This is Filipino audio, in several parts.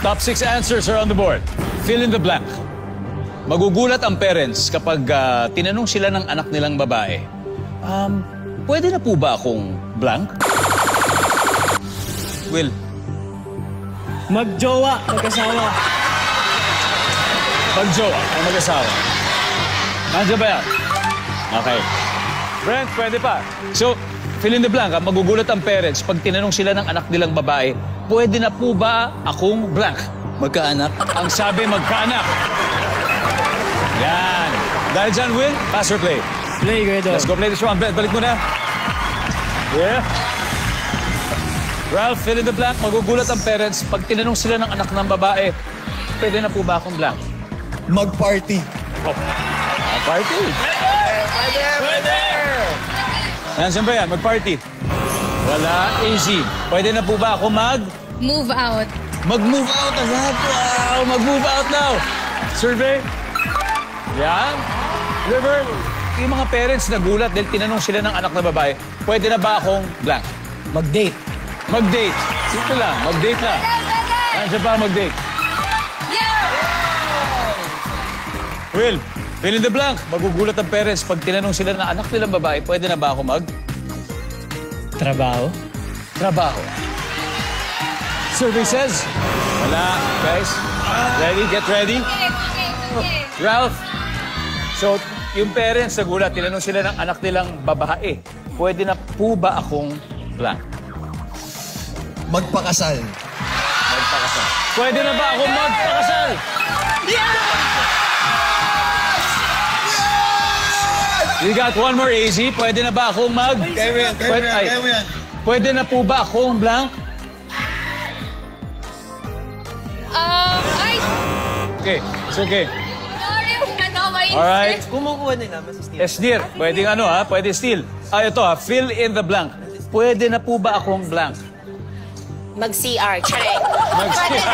Top 6 answers are on the board. Fill in the blank. Magugulat ang parents kapag tinanong sila ng anak nilang babae. Pwede na po ba akong blank? Will. Magjowa, mag-asawa. Magjowa o mag-asawa. Nandiyan ba yan? Okay. Brent, pwede pa. So, fill in the blank. Magugulat ang parents pag tinanong sila ng anak nilang babae, pwede na po ba akong blank? Magkaanak. Ang sabi, magkaanak. Yan. Dahil dyan, Will, pass or play? Play, Gredo. Let's go play this round. Brent, balik mo na. Yeah. Ralph, fill in the blank. Magugulat ang parents pag tinanong sila ng anak ng babae, pwede na po ba akong blank? Mag-party. Oh. Party. Pwede! Nandiyan ba yan? Mag-party. Wala. Easy. Pwede na po ba ako move out. Mag-move out agad. Wow! Mag-move out now. Survey. Yan. River. Yung mga parents nagulat dahil tinanong sila ng anak na babae, pwede na ba akong blank? Mag-date. Mag-date. Simple lang. Mag-date na. Nandiyan ba mag-date? Will, fill in the blank. Magugulat ang parents pag tinanong sila ng anak nilang babae, pwede na ba ako Trabaho. Trabaho. Survey says, wala. Guys, ready? Get ready? Ralph, so yung parents nagulat, tinanong sila ng anak nilang babae, pwede na po ba akong blank? Magpakasal. Magpakasal. Pwede na ba akong magpakasal? You got one more easy. Pwede na ba akong Kaya mo yan. Pwede na po ba akong blank? Okay, it's okay. Sorry, may Alright. Kumukuha nila, masistil. Esnir, pwedeng pwede steal. Ito fill in the blank. Pwede na po ba akong blank? Mag-CR, check. Mag-CR.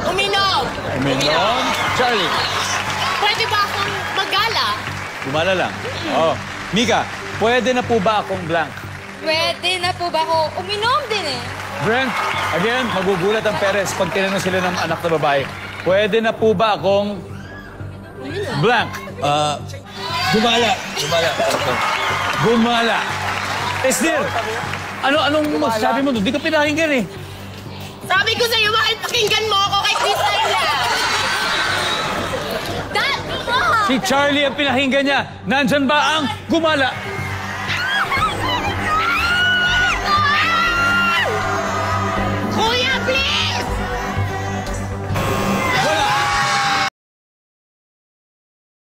Uminom. Uminom. Charlie. Pwede ba akong mag-gala? Gumala lang. Oh. Mika, pwede na po ba akong blank? Pwede na po ba ako? Uminom din eh. Brent, again, magugulat ang parents pag tinanong sila ng anak na babae. Pwede na po ba akong blank? Gumala. Gumala. Esnir, anong masasabi mo doon? Di ka pinakinggan eh. Sabi ko sa'yo, bakit pakinggan mo ako kay Crystal lang? Si Charlie ang pinakinggan niya. Nandyan ba ang gumala?